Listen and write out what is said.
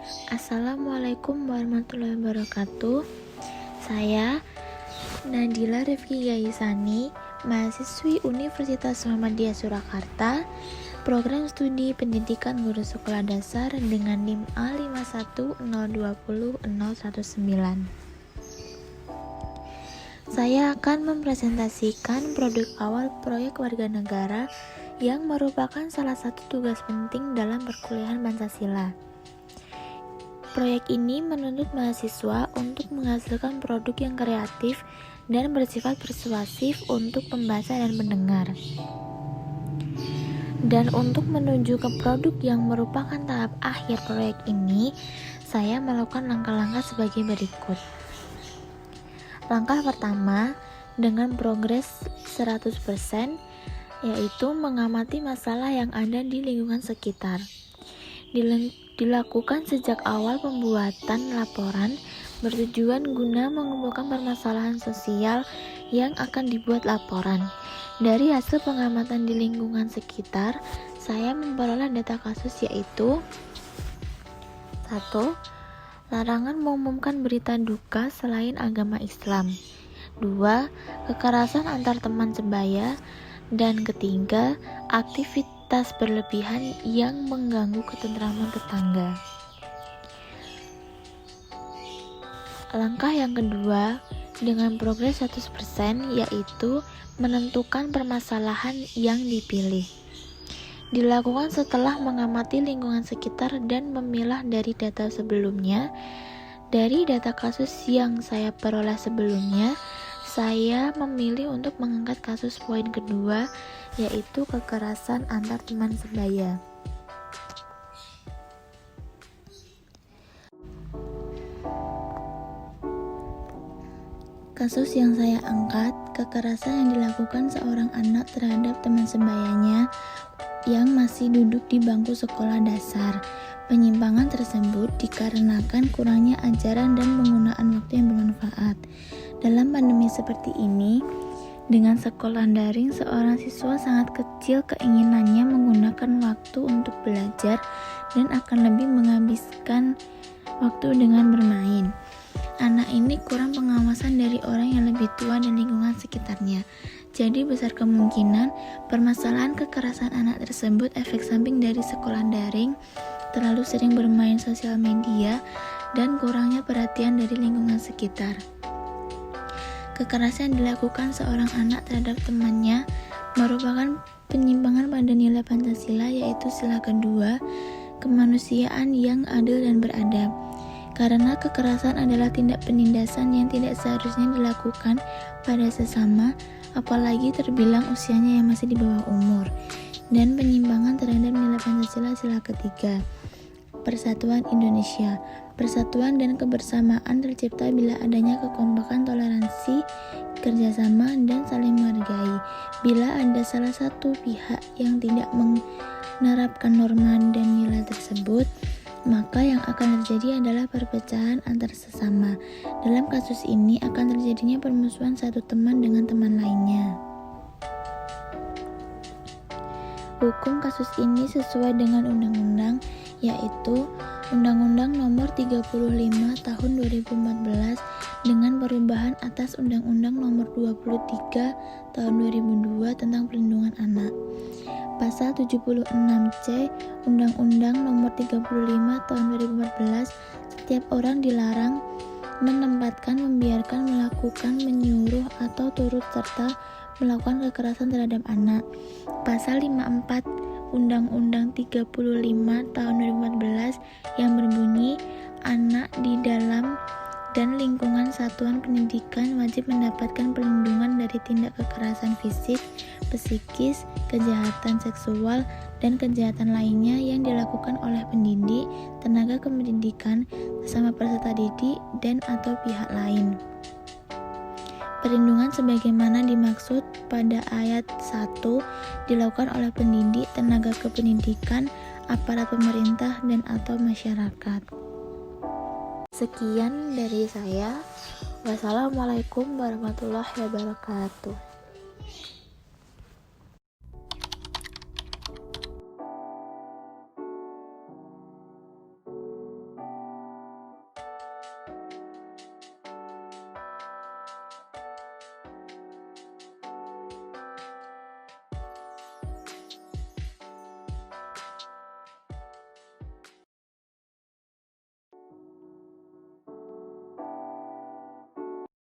Assalamualaikum warahmatullahi wabarakatuh. Saya Nadila Rifki Gaisani, mahasiswi Universitas Muhammadiyah Surakarta, program studi pendidikan guru sekolah dasar dengan NIM A510200019. Saya akan mempresentasikan produk awal proyek warga negara yang merupakan salah satu tugas penting dalam perkuliahan Pancasila. Proyek ini menuntut mahasiswa untuk menghasilkan produk yang kreatif dan bersifat persuasif untuk pembaca dan pendengar. Dan untuk menuju ke produk yang merupakan tahap akhir proyek ini, saya melakukan langkah-langkah sebagai berikut. Langkah pertama, dengan progres 100%, yaitu mengamati masalah yang ada di lingkungan sekitar. Dilakukan sejak awal pembuatan laporan bertujuan guna mengumpulkan permasalahan sosial yang akan dibuat laporan. Dari hasil pengamatan di lingkungan sekitar, saya memperoleh data kasus yaitu 1. Larangan mengumumkan berita duka selain agama Islam. 2. Kekerasan antar teman sebaya. Dan ketiga, aktivitas berlebihan yang mengganggu ketentraman tetangga. Langkah yang kedua, dengan progres 100%, yaitu menentukan permasalahan yang dipilih. Dilakukan setelah mengamati lingkungan sekitar dan memilah dari data sebelumnya. Dari data kasus yang saya peroleh sebelumnya, saya memilih untuk mengangkat kasus poin kedua, yaitu kekerasan antar teman sebaya. Kasus yang saya angkat, kekerasan yang dilakukan seorang anak terhadap teman sebayanya yang masih duduk di bangku sekolah dasar. Penyimpangan tersebut dikarenakan kurangnya ajaran dan penggunaan waktu yang bermanfaat. Dalam pandemi seperti ini, dengan sekolah daring, seorang siswa sangat kecil keinginannya menggunakan waktu untuk belajar dan akan lebih menghabiskan waktu dengan bermain. Anak ini kurang pengawasan dari orang yang lebih tua dan lingkungan sekitarnya. Jadi besar kemungkinan permasalahan kekerasan anak tersebut efek samping dari sekolah daring, terlalu sering bermain sosial media, dan kurangnya perhatian dari lingkungan sekitar. Kekerasan yang dilakukan seorang anak terhadap temannya merupakan penyimpangan pada nilai Pancasila, yaitu sila kedua, kemanusiaan yang adil dan beradab. Karena kekerasan adalah tindak penindasan yang tidak seharusnya dilakukan pada sesama, apalagi terbilang usianya yang masih di bawah umur. Dan penyimpangan terhadap nilai Pancasila sila ketiga, Persatuan Indonesia. Persatuan dan kebersamaan tercipta bila adanya kekompakan, toleransi, kerjasama, dan saling menghargai. Bila ada salah satu pihak yang tidak menerapkan norma dan nilai tersebut, maka yang akan terjadi adalah perpecahan antar sesama. Dalam kasus ini akan terjadinya permusuhan satu teman dengan teman lainnya. Hukum kasus ini sesuai dengan undang-undang, yaitu Undang-Undang Nomor 35 Tahun 2014 dengan perubahan atas Undang-Undang Nomor 23 Tahun 2002 tentang Perlindungan Anak. Pasal 76C Undang-Undang Nomor 35 Tahun 2014, setiap orang dilarang menempatkan, membiarkan, melakukan, menyuruh, atau turut serta melakukan kekerasan terhadap anak. Pasal 54 Undang-Undang 35 Tahun 2014 yang berbunyi, anak di dalam dan lingkungan satuan pendidikan wajib mendapatkan perlindungan dari tindak kekerasan fisik, psikis, kejahatan seksual, dan kejahatan lainnya yang dilakukan oleh pendidik, tenaga kependidikan, sesama peserta didik, dan atau pihak lain. Perlindungan sebagaimana dimaksud pada ayat 1 dilakukan oleh pendidik, tenaga kependidikan, aparat pemerintah, dan atau masyarakat. Sekian dari saya. Wassalamualaikum warahmatullahi wabarakatuh.